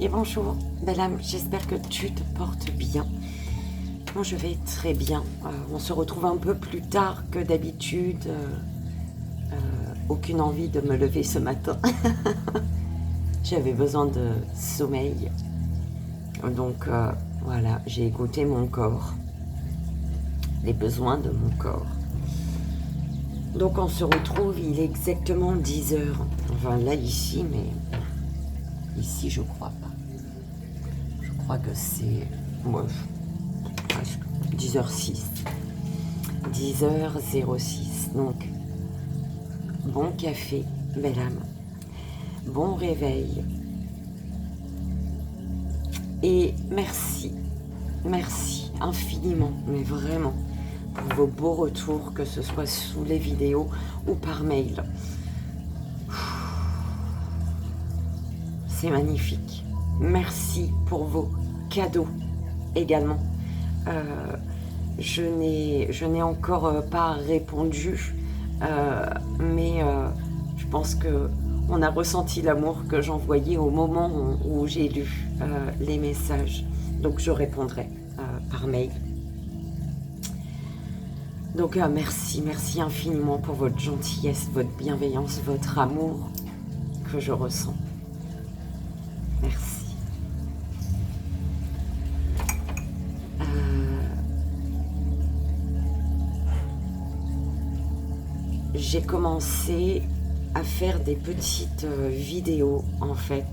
Et bonjour, belle âme, j'espère que tu te portes bien. Moi je vais très bien. On se retrouve un peu plus tard que d'habitude. Aucune envie de me lever ce matin. J'avais besoin de sommeil. Donc voilà, j'ai écouté mon corps. Les besoins de mon corps. Donc on se retrouve, il est exactement 10 heures. Enfin là ici, mais ici je crois pas. Je crois que c'est presque 10h06. 10h06. Donc bon café, belle âme. Bon réveil. Et merci infiniment, mais vraiment, pour vos beaux retours, que ce soit sous les vidéos ou par mail. C'est magnifique. Merci pour vos cadeaux également. Je n'ai encore pas répondu, mais je pense que on a ressenti l'amour que j'envoyais au moment où j'ai lu les messages. Donc je répondrai par mail. Donc merci infiniment pour votre gentillesse, votre bienveillance, votre amour que je ressens. Merci. J'ai commencé à faire des petites vidéos en fait,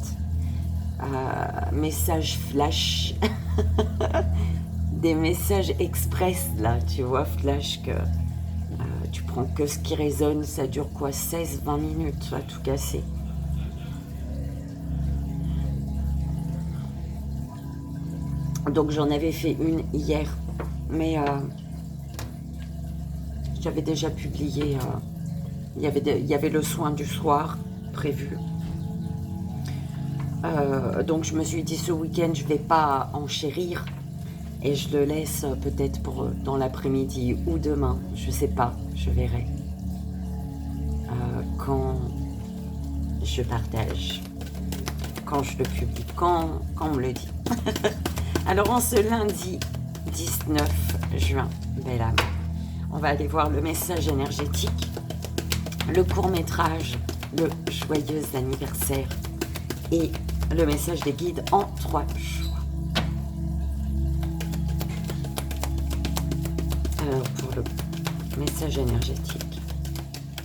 messages flash, des messages express là, tu vois, flash, que tu prends que ce qui résonne, ça dure quoi, 16-20 minutes, tu vas tout casser. Donc j'en avais fait une hier, mais j'avais déjà publié, il y avait le soin du soir prévu. Donc je me suis dit, ce week-end je vais pas enchérir et je le laisse peut-être pour dans l'après-midi ou demain, je sais pas, je verrai quand je partage, quand je le publie, quand on me le dit. Alors en ce lundi 19 juin, belle âme, on va aller voir le message énergétique, le court-métrage, le joyeux anniversaire et le message des guides en 3 choix. Alors pour le message énergétique,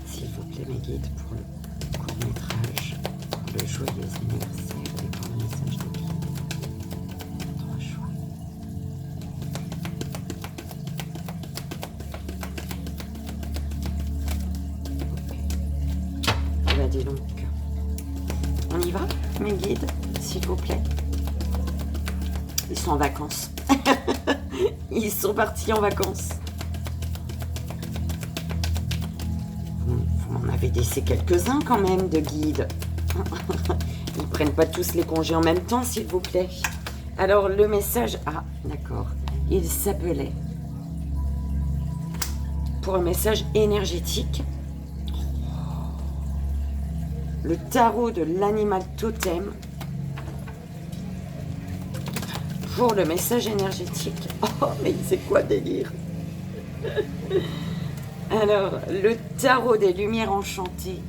s'il vous plaît mes guides, pour le court-métrage, pour le joyeux anniversaire et pour le message des guides, 3 choix. Ok. Bah dis donc, on y va mes guides, s'il vous plaît. Ils sont en vacances. Ils sont partis en vacances. Vous m'en avez laissé quelques-uns quand même de guides. Ils ne prennent pas tous les congés en même temps, s'il vous plaît. Alors le message... Ah, d'accord. Il s'appelait, pour un message énergétique, le tarot de l'animal totem. Pour le message énergétique. Oh, mais c'est quoi délire? Alors, le tarot des lumières enchantées.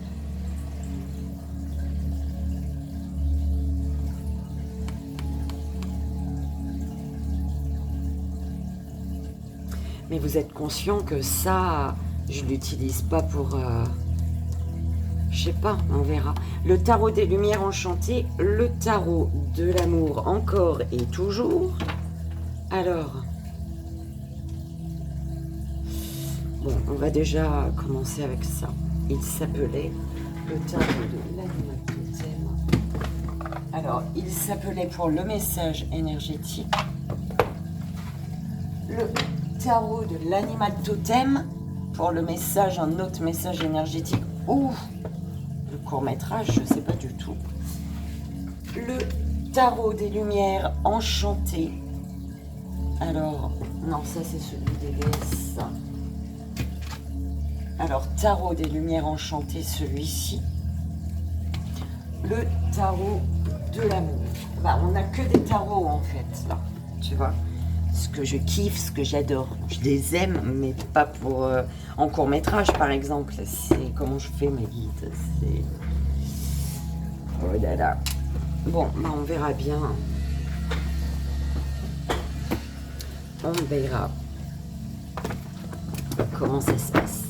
Mais vous êtes conscient que ça, je ne l'utilise pas pour... je sais pas, on verra. Le tarot des lumières enchantées, le tarot de l'amour encore et toujours. Alors, bon, on va déjà commencer avec ça. Il s'appelait le tarot de l'animal totem. Alors, il s'appelait pour le message énergétique, le tarot de l'animal totem, pour le message, un autre message énergétique. Ouh, le court-métrage, je ne sais pas du tout. Le tarot des lumières enchantées. Alors, non, ça c'est celui des déesses. Alors, tarot des lumières enchantées, celui-ci. Le tarot de l'amour. Bah, on n'a que des tarots en fait, là. Tu vois, ce que je kiffe, ce que j'adore. Je les aime, mais pas pour... en court-métrage, par exemple. C'est comment je fais mes guides. C'est... Oh là là. Bon, bah, on verra bien. On verra comment ça se passe.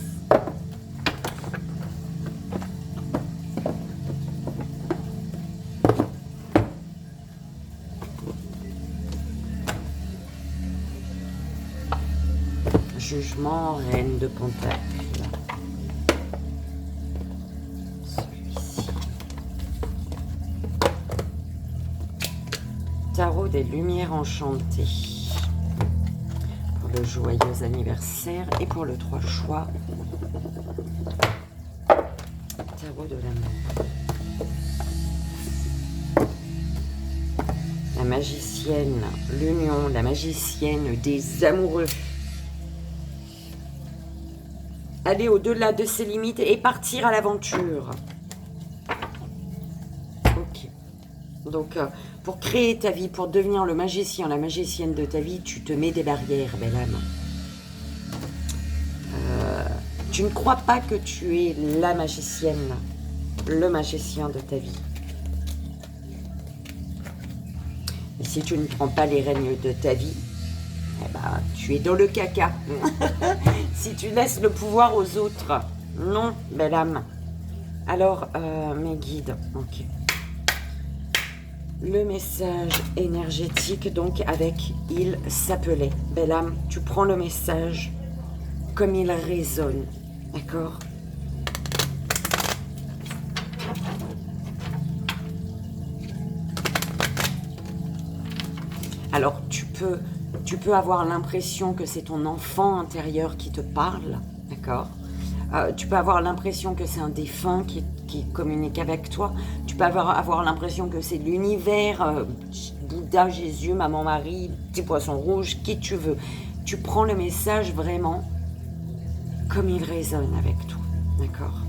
Jugement, reine de Pentacle. Celui-ci. Tarot des Lumières enchantées. Pour le joyeux anniversaire et pour le 3 choix. Tarot de l'amour. La magicienne, l'union, la magicienne des amoureux. Aller au-delà de ses limites et partir à l'aventure. Ok. Donc, pour créer ta vie, pour devenir le magicien, la magicienne de ta vie, tu te mets des barrières, belle âme. Tu ne crois pas que tu es la magicienne, le magicien de ta vie. Et si tu ne prends pas les rênes de ta vie, eh ben, tu es dans le caca. Si tu laisses le pouvoir aux autres. Non, belle âme. Alors, mes guides. Ok. Le message énergétique, donc, avec « il s'appelait ». Belle âme, tu prends le message comme il résonne. D'accord ? Alors, tu peux avoir l'impression que c'est ton enfant intérieur qui te parle, d'accord ? Tu peux avoir l'impression que c'est un défunt qui communique avec toi. Tu peux avoir l'impression que c'est l'univers, Bouddha, Jésus, Maman Marie, petit poisson rouge, qui tu veux. Tu prends le message vraiment comme il résonne avec toi, d'accord ?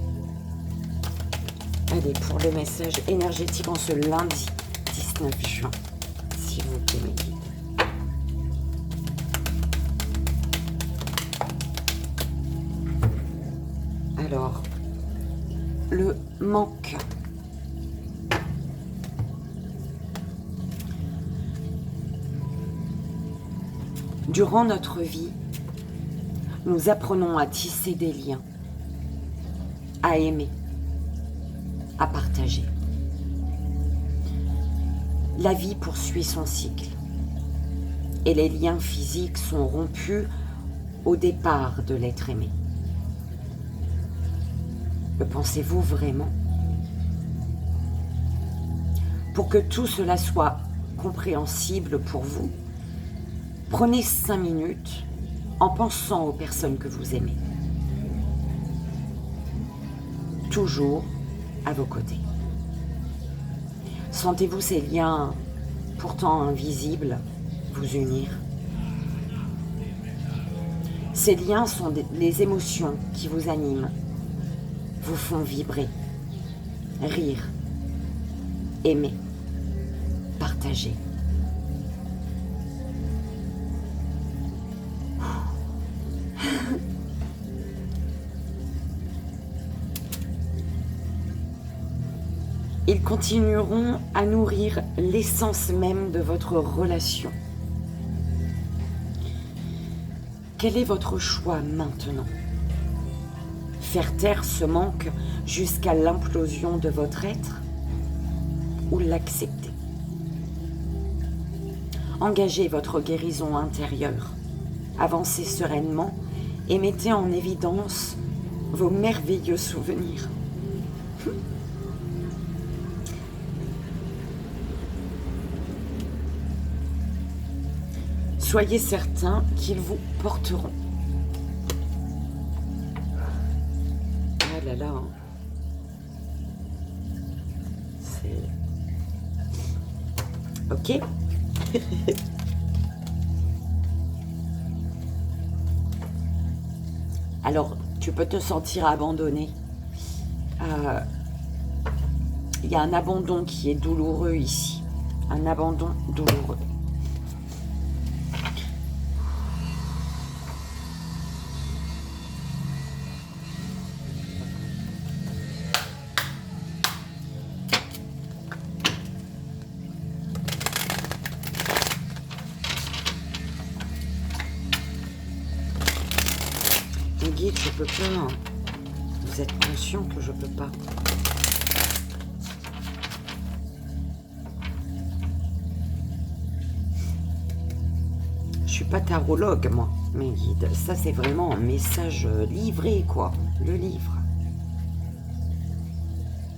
Allez, pour le message énergétique en ce lundi 19 juin, s'il vous plaît, mes guides. Alors, le manque. Durant notre vie, nous apprenons à tisser des liens, à aimer, à partager. La vie poursuit son cycle et les liens physiques sont rompus au départ de l'être aimé. Le pensez-vous vraiment? Pour que tout cela soit compréhensible pour vous, prenez 5 minutes en pensant aux personnes que vous aimez. Toujours à vos côtés. Sentez-vous ces liens pourtant invisibles vous unir? Ces liens sont les émotions qui vous animent, vous font vibrer, rire, aimer, partager. Ils continueront à nourrir l'essence même de votre relation. Quel est votre choix maintenant? Faire taire ce manque jusqu'à l'implosion de votre être ou l'accepter? Engagez votre guérison intérieure, avancez sereinement et mettez en évidence vos merveilleux souvenirs. Soyez certains qu'ils vous porteront. Ah là là. C'est... Ok. Alors, tu peux te sentir abandonné. il y a un abandon qui est douloureux ici. Un abandon douloureux. Les guides, je peux pas. Hein. Vous êtes conscient que je peux pas. Je suis pas tarologue, moi, mes guides. Ça, c'est vraiment un message livré, quoi. Le livre.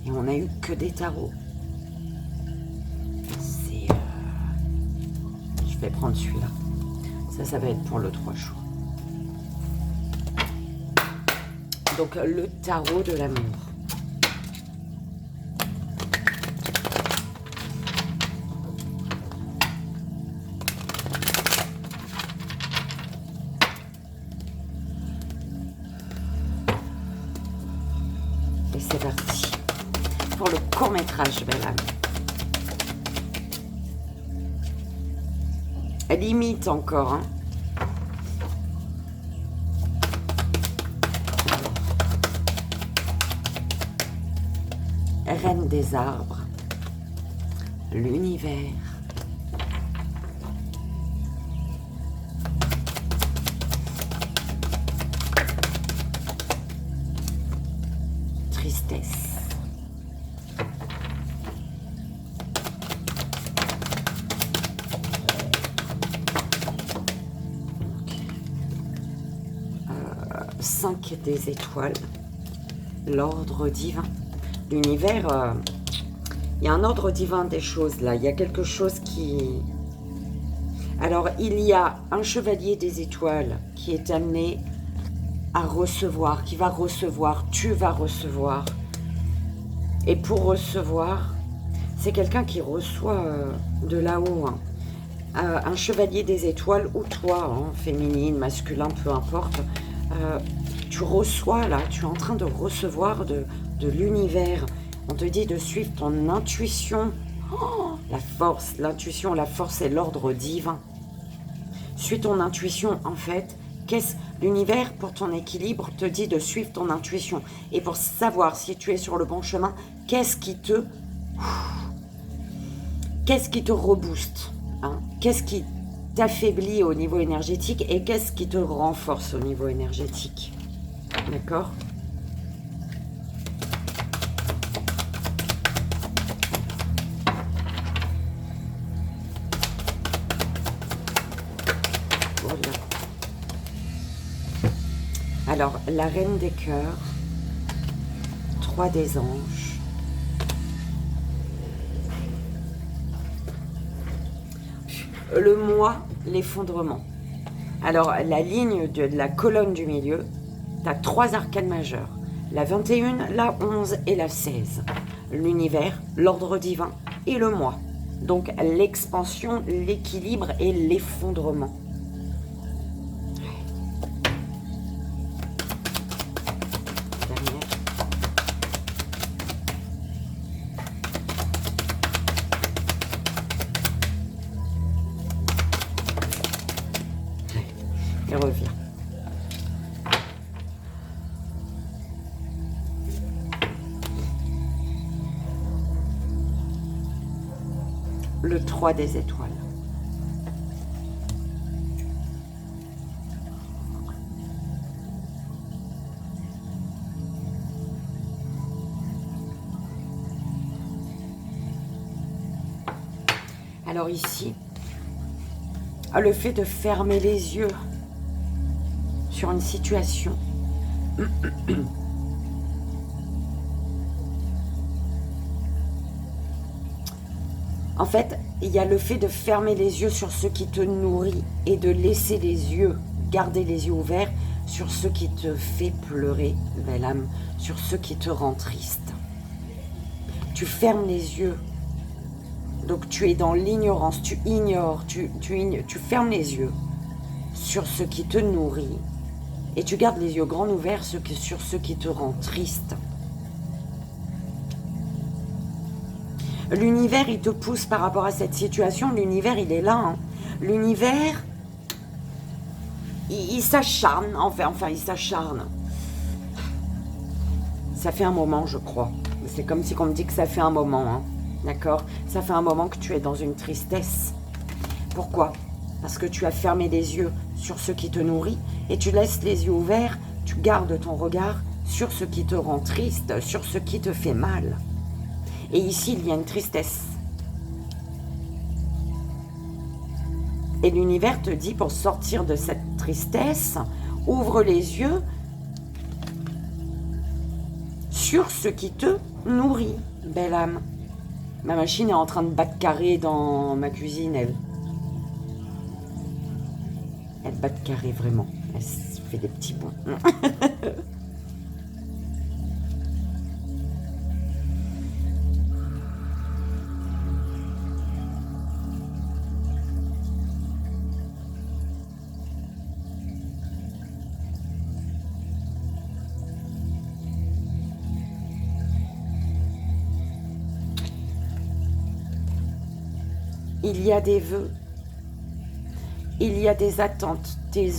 Et on a eu que des tarots. C'est... Je vais prendre celui-là. Ça va être pour le 3 jours. Donc, le tarot de l'amour. Et c'est parti. Pour le court-métrage, belle âme. Elle imite encore, hein. Reine des arbres, l'univers, tristesse, cinq des étoiles, l'ordre divin. L'univers, il y a un ordre divin des choses là, il y a quelque chose qui... Alors, il y a un chevalier des étoiles qui est amené à recevoir, qui va recevoir, tu vas recevoir. Et pour recevoir, c'est quelqu'un qui reçoit de là-haut. Hein. Un chevalier des étoiles, ou toi, hein, féminine, masculin, peu importe, tu reçois là, tu es en train de recevoir de l'univers. On te dit de suivre ton intuition. Oh, la force, l'intuition, la force et l'ordre divin. Suis ton intuition, en fait. L'univers, pour ton équilibre, te dit de suivre ton intuition. Et pour savoir si tu es sur le bon chemin, qu'est-ce qui te rebooste, hein? Qu'est-ce qui t'affaiblit au niveau énergétique et qu'est-ce qui te renforce au niveau énergétique? D'accord? Voilà. Alors, la reine des cœurs, 3 des anges, le moi, l'effondrement. Alors, la ligne de la colonne du milieu, tu as 3 arcanes majeures. La 21, la 11 et la 16. L'univers, l'ordre divin et le moi. Donc, l'expansion, l'équilibre et l'effondrement. Et reviens. Le 3 des étoiles. Alors ici, le fait de fermer les yeux sur une situation. En fait, il y a le fait de fermer les yeux sur ce qui te nourrit et de laisser les yeux, garder les yeux ouverts sur ce qui te fait pleurer, belle âme, sur ce qui te rend triste. Tu fermes les yeux. Donc tu es dans l'ignorance, tu ignores, tu fermes les yeux sur ce qui te nourrit et tu gardes les yeux grands ouverts sur ce qui te rend triste. L'univers, il te pousse par rapport à cette situation. L'univers, il est là. Hein. L'univers, il s'acharne. Enfin, il s'acharne. Ça fait un moment, je crois. C'est comme si on me dit que ça fait un moment. Hein. D'accord? Ça fait un moment que tu es dans une tristesse. Pourquoi? Parce que tu as fermé les yeux sur ce qui te nourrit et tu laisses les yeux ouverts, tu gardes ton regard sur ce qui te rend triste, sur ce qui te fait mal. Et ici, il y a une tristesse. Et l'univers te dit, pour sortir de cette tristesse, ouvre les yeux sur ce qui te nourrit, belle âme. Ma machine est en train de battre carré dans ma cuisine, elle. Elle bat carré vraiment. Elle fait des petits bonds. Il y a des vœux. Il y a des attentes, tes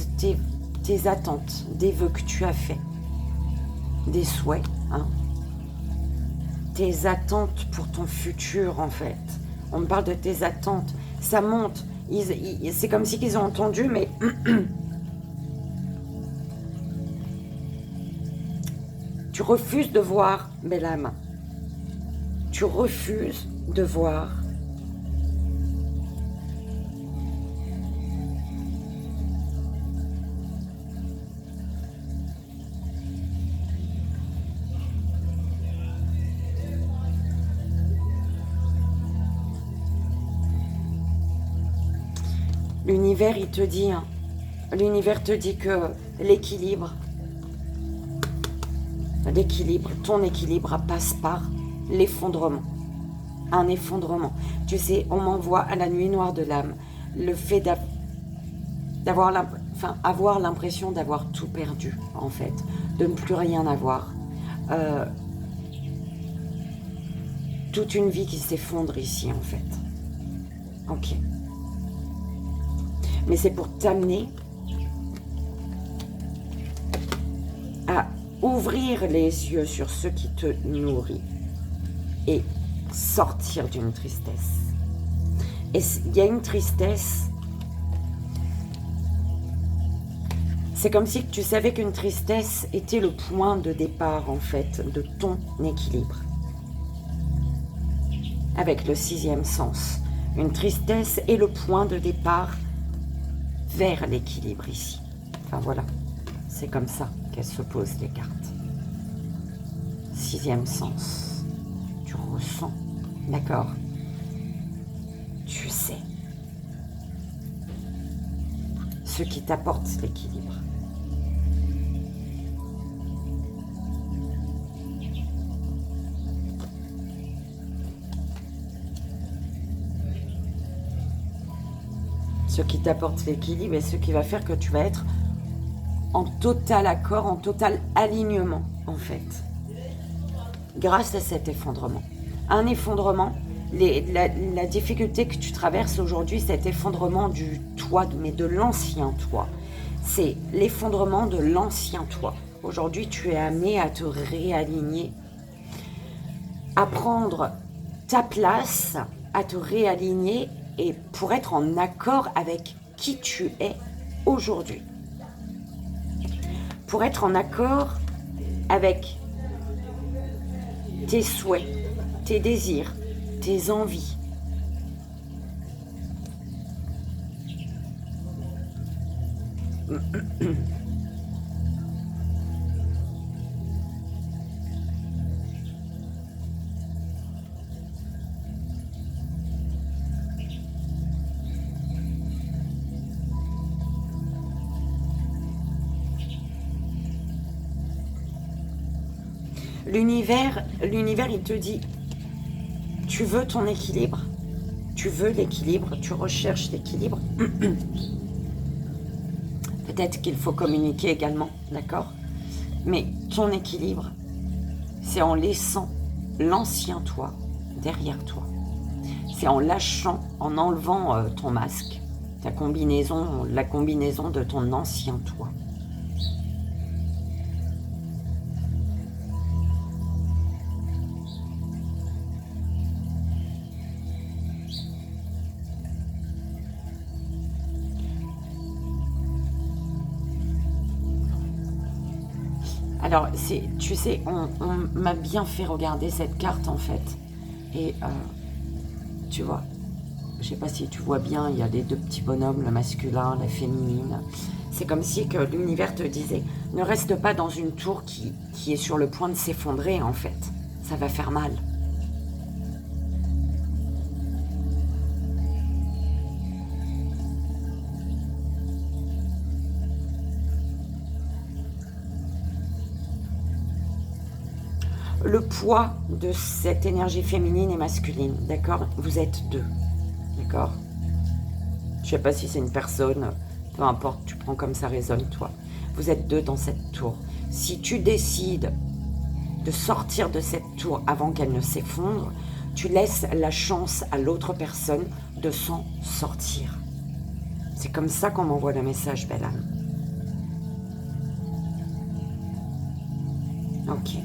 attentes, des vœux que tu as faits, des souhaits, hein. Tes attentes pour ton futur, en fait. On me parle de tes attentes, ça monte. C'est comme si qu'ils ont entendu, mais tu refuses de voir, belle âme. Tu refuses de voir. L'univers, il te dit, hein, l'univers te dit que l'équilibre, ton équilibre passe par l'effondrement. Un effondrement. Tu sais, on m'envoie à la nuit noire de l'âme le fait avoir l'impression d'avoir tout perdu, en fait, de ne plus rien avoir. Toute une vie qui s'effondre ici, en fait. Ok. Mais c'est pour t'amener à ouvrir les yeux sur ce qui te nourrit et sortir d'une tristesse. Et il y a une tristesse, c'est comme si tu savais qu'une tristesse était le point de départ, en fait, de ton équilibre. Avec le 6e sens, une tristesse est le point de départ vers l'équilibre ici. Enfin voilà, c'est comme ça qu'elles se posent les cartes. 6e sens, tu ressens, d'accord? Tu sais ce qui t'apporte l'équilibre. Ce qui t'apporte l'équilibre et ce qui va faire que tu vas être en total accord, en total alignement, en fait. Grâce à cet effondrement. Un effondrement, la difficulté que tu traverses aujourd'hui, cet effondrement du toi, mais de l'ancien toi. C'est l'effondrement de l'ancien toi. Aujourd'hui, tu es amené à te réaligner, à prendre ta place, à te réaligner et pour être en accord avec qui tu es aujourd'hui. Pour être en accord avec tes souhaits, tes désirs, tes envies. L'univers, il te dit, tu veux ton équilibre, tu veux l'équilibre, tu recherches l'équilibre. Peut-être qu'il faut communiquer également, d'accord? Mais ton équilibre, c'est en laissant l'ancien toi derrière toi. c'est en lâchant, en enlevant ton masque, ta combinaison, la combinaison de ton ancien toi. Alors, tu sais, on m'a bien fait regarder cette carte en fait. Et tu vois, je sais pas si tu vois bien, il y a les deux petits bonhommes, le masculin, la féminine. C'est comme si que l'univers te disait, ne reste pas dans une tour qui est sur le point de s'effondrer en fait. Ça va faire mal. Le poids de cette énergie féminine et masculine, d'accord? Vous êtes deux, d'accord? Je sais pas si c'est une personne, peu importe, tu prends comme ça résonne toi. Vous êtes deux dans cette tour. Si tu décides de sortir de cette tour avant qu'elle ne s'effondre, tu laisses la chance à l'autre personne de s'en sortir. C'est comme ça qu'on m'envoie le message, belle âme. Ok.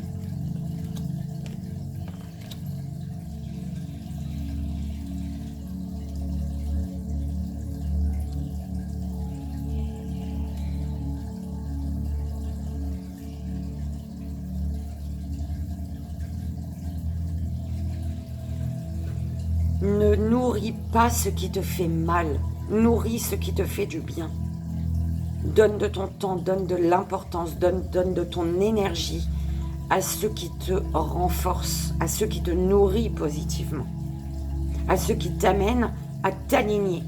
Ne nourris pas ce qui te fait mal, nourris ce qui te fait du bien. Donne de ton temps, donne de l'importance, donne de ton énergie à ce qui te renforce, à ce qui te nourrit positivement, à ce qui t'amène à t'aligner.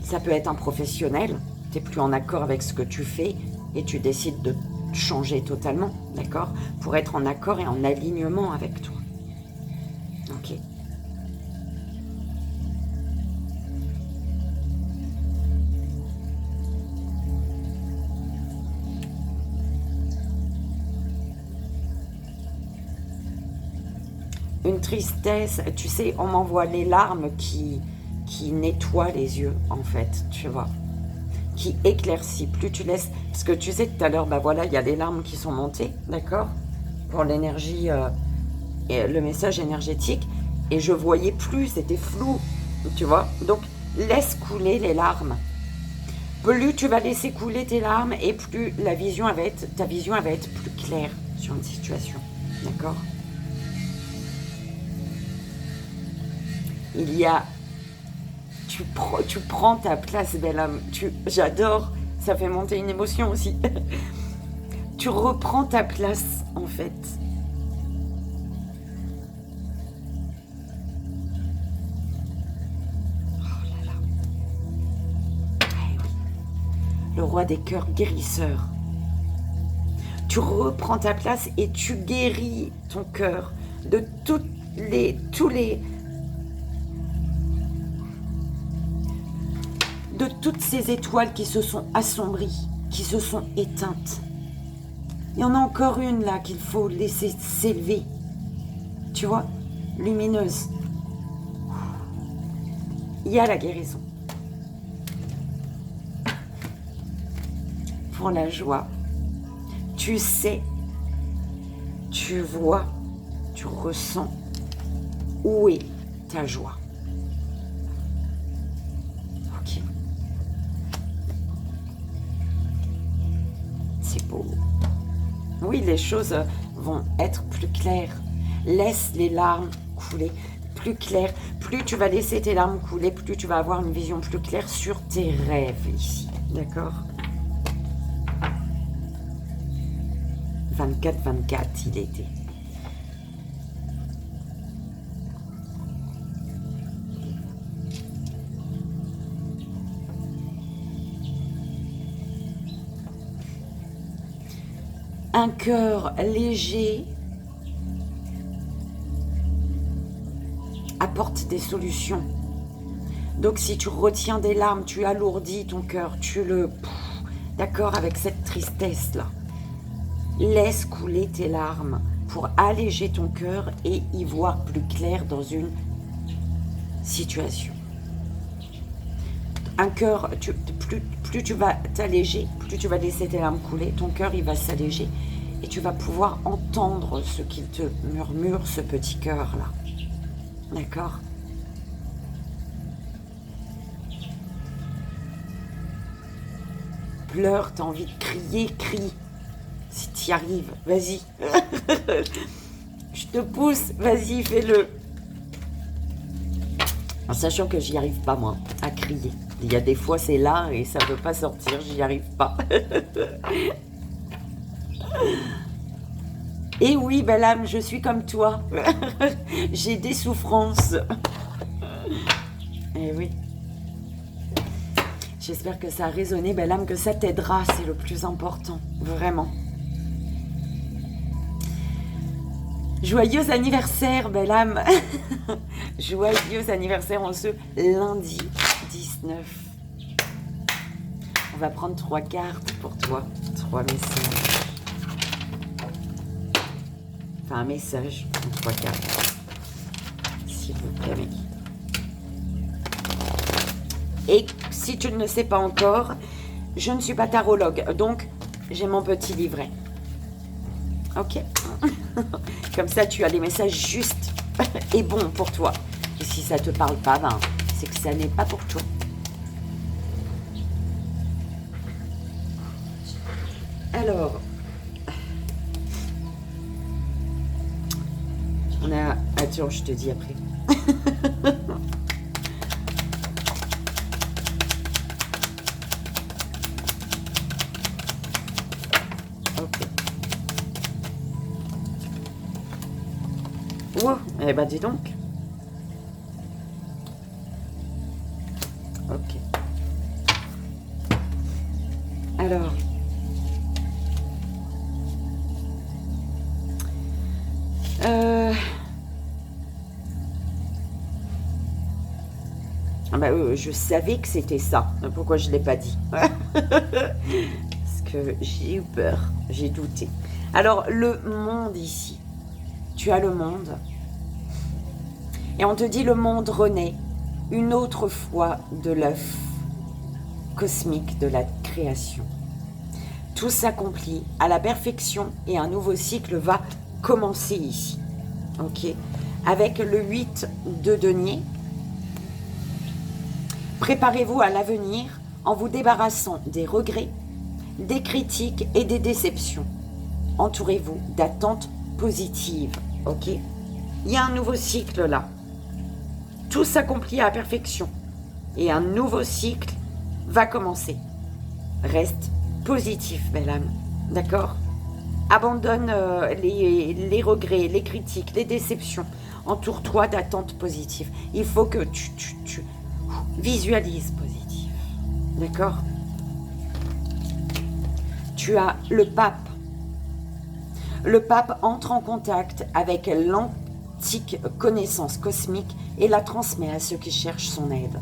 Ça peut être un professionnel, tu n'es plus en accord avec ce que tu fais et tu décides de changer totalement, d'accord? Pour être en accord et en alignement avec toi. Ok. Une tristesse, tu sais, on m'envoie les larmes qui nettoient les yeux, en fait, tu vois, qui éclaircit. Plus tu laisses, parce que tu sais, tout à l'heure, bah voilà, il y a des larmes qui sont montées, d'accord, pour l'énergie, et le message énergétique, et je voyais plus, c'était flou, tu vois, donc laisse couler les larmes. Plus tu vas laisser couler tes larmes, et plus ta vision va être plus claire sur une situation, d'accord? Il y a, tu prends ta place, belle âme. J'adore, ça fait monter une émotion aussi. Tu reprends ta place, en fait. Oh là là. Eh oui. Le roi des cœurs guérisseur. Tu reprends ta place et tu guéris ton cœur de tous les de toutes ces étoiles qui se sont assombries, qui se sont éteintes. Il y en a encore une là qu'il faut laisser s'élever. Tu vois, lumineuse. Il y a la guérison. Pour la joie. Tu sais, tu vois, tu ressens où est ta joie. Ok. C'est beau. Oui, les choses vont être plus claires. Laisse les larmes couler. Plus clair, plus tu vas laisser tes larmes couler, plus tu vas avoir une vision plus claire sur tes rêves ici. D'accord ? 24-24, il était. Un cœur léger apporte des solutions. Donc si tu retiens des larmes, tu alourdis ton cœur, d'accord, avec cette tristesse-là. Laisse couler tes larmes. pour alléger ton cœur et y voir plus clair dans une situation. Un cœur, plus tu vas t'alléger, plus tu vas laisser tes larmes couler, ton cœur il va s'alléger et tu vas pouvoir entendre ce qu'il te murmure, ce petit cœur là. D'accord? Pleure, t'as envie de crier, crie. Si t'y arrives, vas-y. Je te pousse, vas-y, fais-le. En sachant que j'y arrive pas, moi, à crier. Il y a des fois, c'est là et ça ne veut pas sortir, j'y arrive pas. Et oui, belle âme, je suis comme toi. J'ai des souffrances. Et oui. J'espère que ça a résonné, belle âme, que ça t'aidera, c'est le plus important, vraiment. Joyeux anniversaire, belle âme. Joyeux anniversaire en ce lundi 19. On va prendre 3 cartes pour toi, 3 messages. Enfin, un message, 3 cartes. S'il vous plaît, mes guides. Et si tu ne le sais pas encore, je ne suis pas tarologue, donc j'ai mon petit livret. Ok. Comme ça, tu as les messages justes et bons pour toi. Et si ça ne te parle pas, ben, c'est que ça n'est pas pour toi. Alors, on a... Attends, je te dis après. Oh, eh ben dis donc. Ok. Alors. Je savais que c'était ça. Pourquoi je ne l'ai pas dit? Parce que j'ai eu peur. J'ai douté. Alors, le monde ici. Tu as le monde. Et on te dit le monde renaît une autre fois de l'œuf cosmique de la création. Tout s'accomplit à la perfection et un nouveau cycle va commencer ici. Ok. Avec le 8 de denier, préparez-vous à l'avenir en vous débarrassant des regrets, des critiques et des déceptions. Entourez-vous d'attentes positives. Ok. Il y a un nouveau cycle là. Tout s'accomplit à la perfection. Et un nouveau cycle va commencer. Reste positif, belle âme. D'accord? Abandonne les regrets, les critiques, les déceptions. Entoure-toi d'attentes positives. Il faut que tu visualises positif. D'accord? Tu as le pape. Le pape entre en contact avec l'antique connaissance cosmique et la transmet à ceux qui cherchent son aide.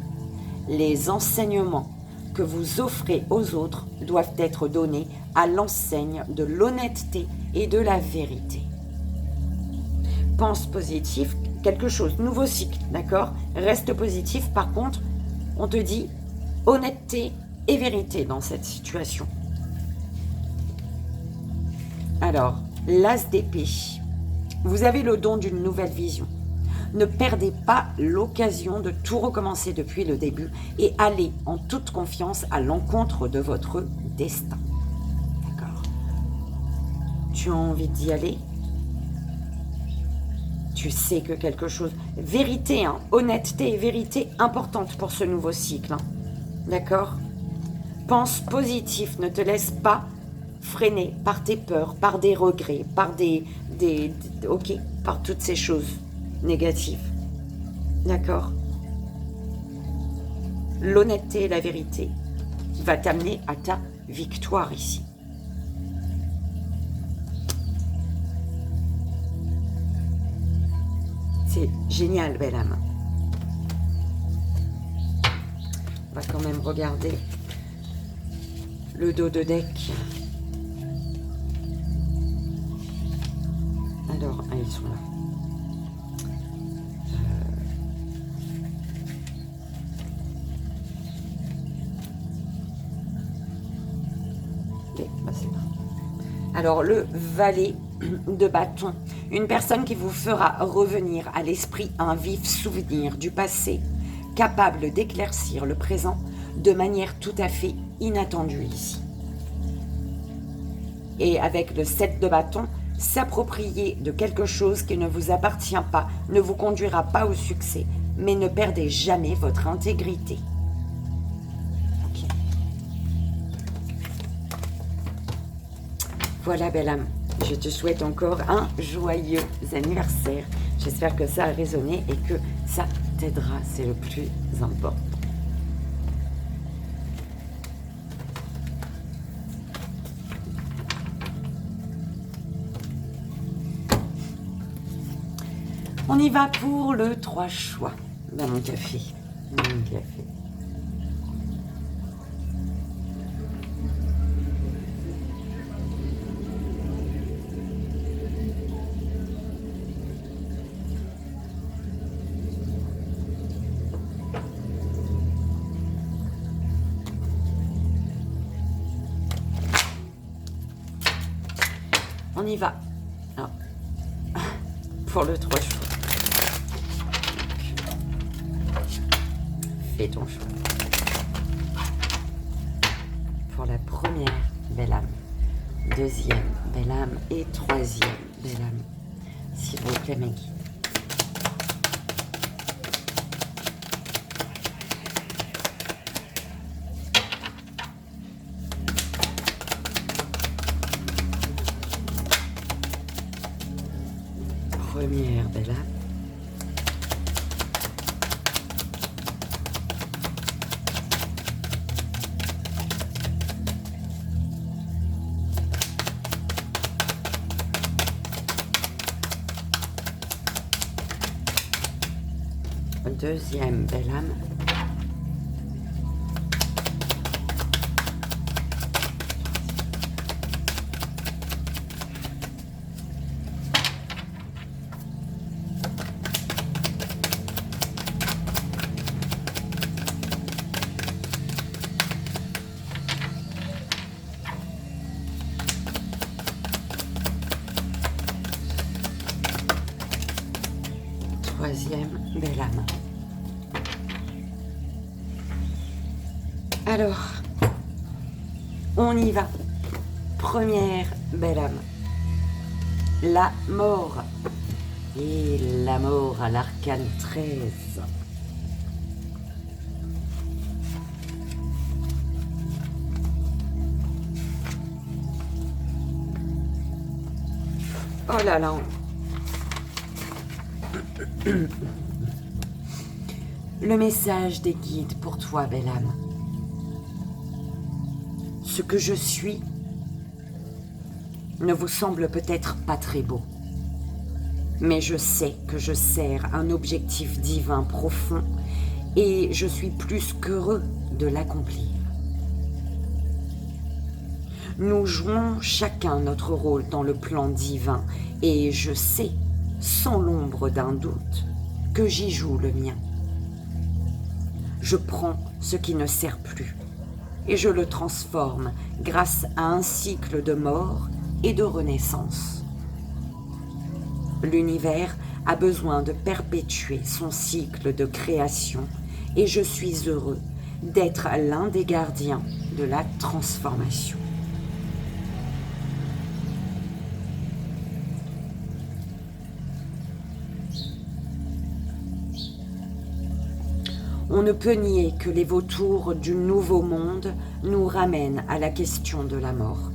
Les enseignements que vous offrez aux autres doivent être donnés à l'enseigne de l'honnêteté et de la vérité. Pense positif, quelque chose, nouveau cycle, d'accord? Reste positif, par contre, on te dit honnêteté et vérité dans cette situation. Alors, l'as d'épée. Vous avez le don d'une nouvelle vision. Ne perdez pas l'occasion de tout recommencer depuis le début et allez en toute confiance à l'encontre de votre destin. D'accord? Tu as envie d'y aller? Tu sais que quelque chose... Vérité, hein, honnêteté et vérité importante pour ce nouveau cycle. Hein. D'accord? Pense positif, ne te laisse pas freiner par tes peurs, par des regrets, par ok, par toutes ces choses négatives. D'accord? L'honnêteté et la vérité va t'amener à ta victoire ici. C'est génial, belle âme. On va quand même regarder le dos de deck. Alors, ah, ils sont là. Ok, bah c'est là. Alors, le valet de bâton, une personne qui vous fera revenir à l'esprit un vif souvenir du passé, capable d'éclaircir le présent de manière tout à fait inattendue ici. Et avec le 7 de bâton, s'approprier de quelque chose qui ne vous appartient pas ne vous conduira pas au succès, mais ne perdez jamais votre intégrité. Okay. Voilà, belle âme. Je te souhaite encore un joyeux anniversaire. J'espère que ça a résonné et que ça t'aidera. C'est le plus important. On y va pour le 3 choix. Dans mon café. Mon café. On y va. Alors, pour le 3 choix. Fais ton choix. Pour la première, belle âme. Deuxième, belle âme. Et troisième, belle âme. S'il vous plaît, mes guides. Première, belle âme. Deuxième, belle âme. Troisième, belle âme. Alors, on y va. Première, belle âme. La mort. Et la mort à l'arcane 13. Oh là là. Le message des guides pour toi, belle âme. Ce que je suis ne vous semble peut-être pas très beau, mais je sais que je sers un objectif divin profond et je suis plus qu'heureux de l'accomplir. Nous jouons chacun notre rôle dans le plan divin et je sais, sans l'ombre d'un doute, que j'y joue le mien. Je prends ce qui ne sert plus et je le transforme grâce à un cycle de mort et de renaissance. L'univers a besoin de perpétuer son cycle de création et je suis heureux d'être l'un des gardiens de la transformation. On ne peut nier que les vautours du nouveau monde nous ramènent à la question de la mort.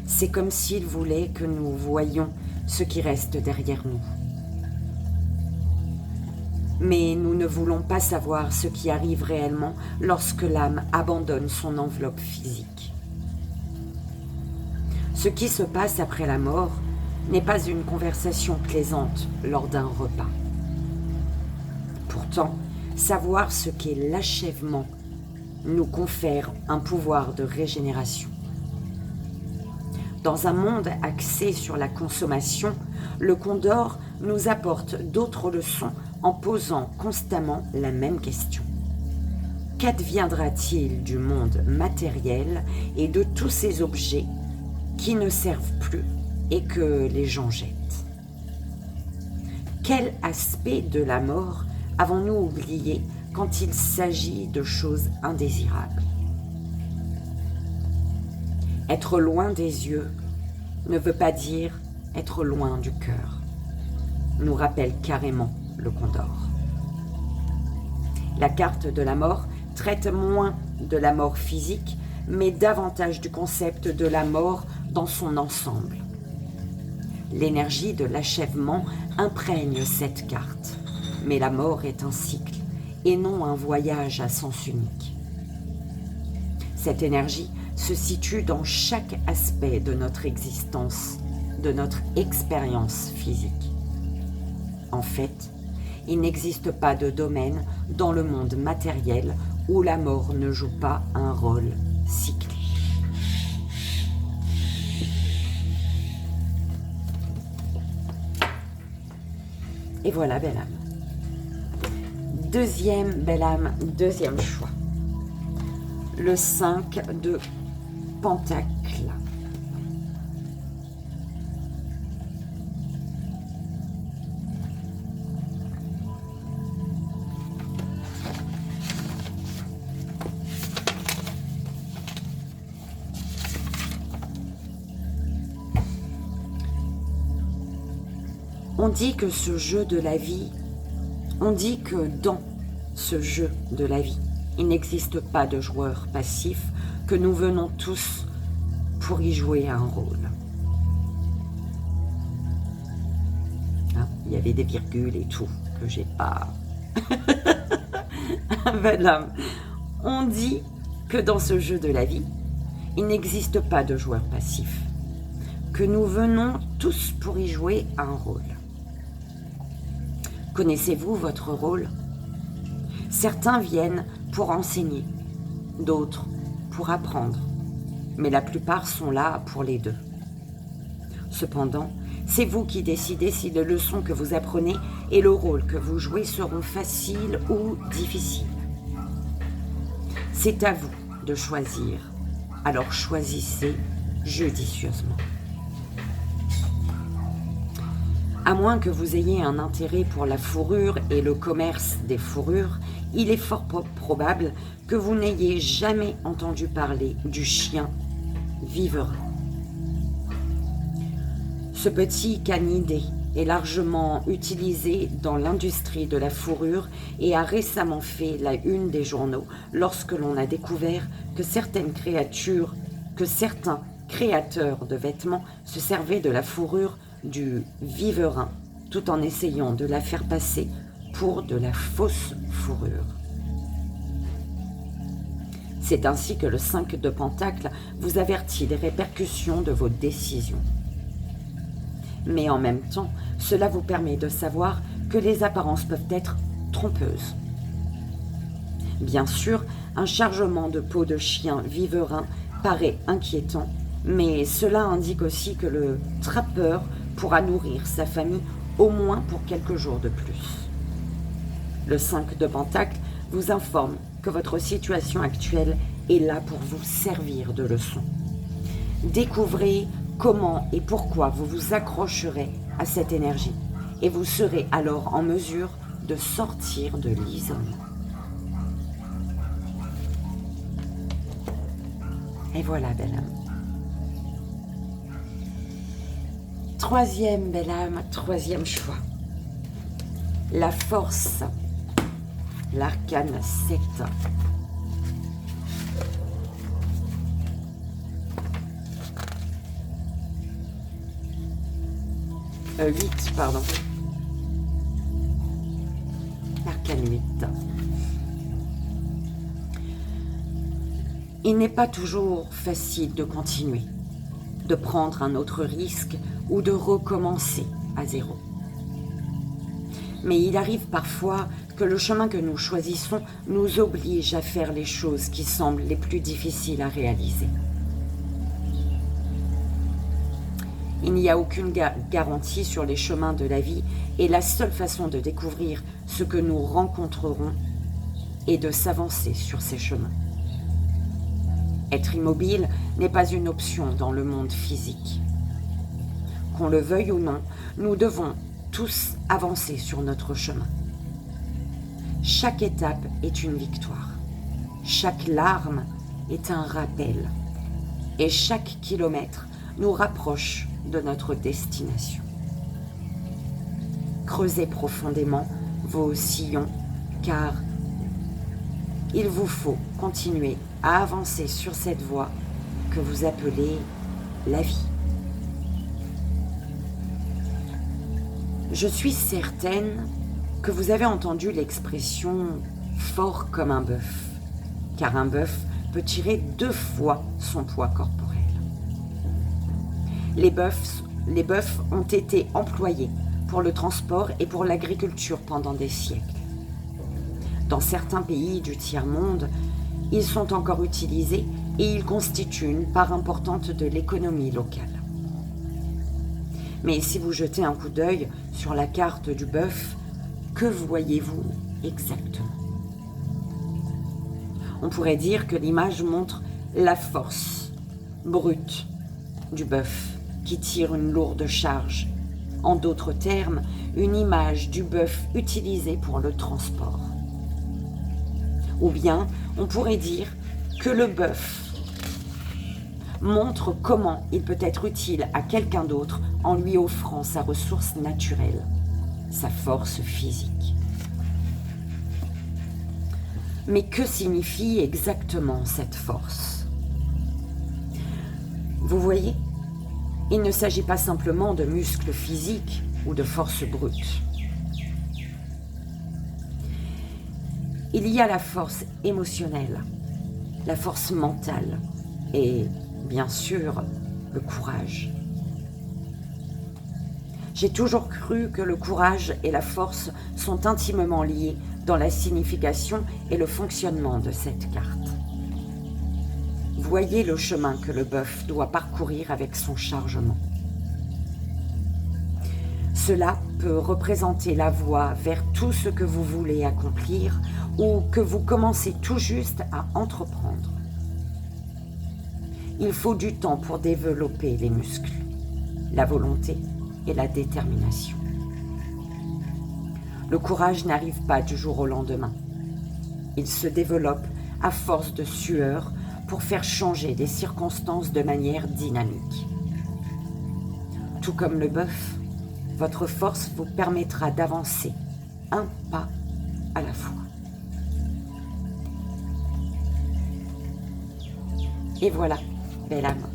C'est comme s'ils voulaient que nous voyions ce qui reste derrière nous. Mais nous ne voulons pas savoir ce qui arrive réellement lorsque l'âme abandonne son enveloppe physique. Ce qui se passe après la mort n'est pas une conversation plaisante lors d'un repas. Pourtant, savoir ce qu'est l'achèvement nous confère un pouvoir de régénération. Dans un monde axé sur la consommation, le Condor nous apporte d'autres leçons en posant constamment la même question. Qu'adviendra-t-il du monde matériel et de tous ces objets qui ne servent plus et que les gens jettent? Quel aspect de la mort avons-nous oublié quand il s'agit de choses indésirables? Être loin des yeux ne veut pas dire être loin du cœur, nous rappelle carrément le Condor. La carte de la mort traite moins de la mort physique, mais davantage du concept de la mort dans son ensemble. L'énergie de l'achèvement imprègne cette carte, mais la mort est un cycle et non un voyage à sens unique. Cette énergie se situe dans chaque aspect de notre existence, de notre expérience physique. En fait, il n'existe pas de domaine dans le monde matériel où la mort ne joue pas un rôle cyclique. Et voilà, belle âme. Deuxième belle âme, deuxième choix. Le 5 de Pentacle. On dit que ce jeu de la vie, on dit que dans ce jeu de la vie, il n'existe pas de joueur passif, que nous venons tous pour y jouer un rôle. Hein, il y avait des virgules et tout, que j'ai pas... Voilà. On dit que dans ce jeu de la vie, il n'existe pas de joueur passif, que nous venons tous pour y jouer un rôle. Connaissez-vous votre rôle? Certains viennent pour enseigner, d'autres pour apprendre, mais la plupart sont là pour les deux. Cependant, c'est vous qui décidez si les leçons que vous apprenez et le rôle que vous jouez seront faciles ou difficiles. C'est à vous de choisir, alors choisissez judicieusement. À moins que vous ayez un intérêt pour la fourrure et le commerce des fourrures, il est fort probable que vous n'ayez jamais entendu parler du chien viverin. Ce petit canidé est largement utilisé dans l'industrie de la fourrure et a récemment fait la une des journaux lorsque l'on a découvert que certains créateurs de vêtements se servaient de la fourrure du viverin, tout en essayant de la faire passer pour de la fausse fourrure. C'est ainsi que le 5 de Pentacle vous avertit des répercussions de vos décisions. Mais en même temps, cela vous permet de savoir que les apparences peuvent être trompeuses. Bien sûr, un chargement de peau de chien viverin paraît inquiétant, mais cela indique aussi que le trappeur pourra nourrir sa famille au moins pour quelques jours de plus. Le 5 de Pentacle vous informe que votre situation actuelle est là pour vous servir de leçon. Découvrez comment et pourquoi vous vous accrocherez à cette énergie et vous serez alors en mesure de sortir de l'isolement. Et voilà, belle âme. Troisième belle âme, troisième choix. La force, l'arcane 7. 8, pardon. L'arcane 8. Il n'est pas toujours facile de continuer, de prendre un autre risque ou de recommencer à zéro. Mais il arrive parfois que le chemin que nous choisissons nous oblige à faire les choses qui semblent les plus difficiles à réaliser. Il n'y a aucune garantie sur les chemins de la vie et la seule façon de découvrir ce que nous rencontrerons est de s'avancer sur ces chemins. Être immobile n'est pas une option dans le monde physique. Qu'on le veuille ou non, nous devons tous avancer sur notre chemin. Chaque étape est une victoire. Chaque larme est un rappel. Et chaque kilomètre nous rapproche de notre destination. Creusez profondément vos sillons, car il vous faut continuer à avancer sur cette voie que vous appelez la vie. Je suis certaine que vous avez entendu l'expression « fort comme un bœuf », car un bœuf peut tirer 2 fois son poids corporel. Les bœufs ont été employés pour le transport et pour l'agriculture pendant des siècles. Dans certains pays du tiers-monde, ils sont encore utilisés et ils constituent une part importante de l'économie locale. Mais si vous jetez un coup d'œil sur la carte du bœuf, que voyez-vous exactement? On pourrait dire que l'image montre la force brute du bœuf qui tire une lourde charge. En d'autres termes, une image du bœuf utilisé pour le transport. Ou bien, on pourrait dire que le bœuf montre comment il peut être utile à quelqu'un d'autre en lui offrant sa ressource naturelle, sa force physique. Mais que signifie exactement cette force? Vous voyez, il ne s'agit pas simplement de muscles physiques ou de force brute. Il y a la force émotionnelle, la force mentale et, bien sûr, le courage. J'ai toujours cru que le courage et la force sont intimement liés dans la signification et le fonctionnement de cette carte. Voyez le chemin que le bœuf doit parcourir avec son chargement. Cela peut représenter la voie vers tout ce que vous voulez accomplir ou que vous commencez tout juste à entreprendre. Il faut du temps pour développer les muscles, la volonté et la détermination. Le courage n'arrive pas du jour au lendemain. Il se développe à force de sueur pour faire changer les circonstances de manière dynamique. Tout comme le bœuf, votre force vous permettra d'avancer un pas à la fois. Et voilà, belle âme.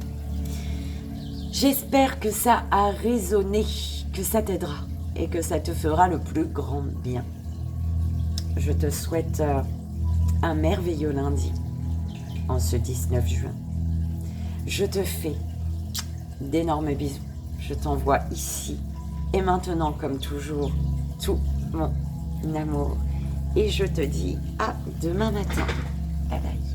J'espère que ça a résonné, que ça t'aidera et que ça te fera le plus grand bien. Je te souhaite un merveilleux lundi en ce 19 juin. Je te fais d'énormes bisous. Je t'envoie ici et maintenant, comme toujours, tout mon amour. Et je te dis à demain matin. Bye bye.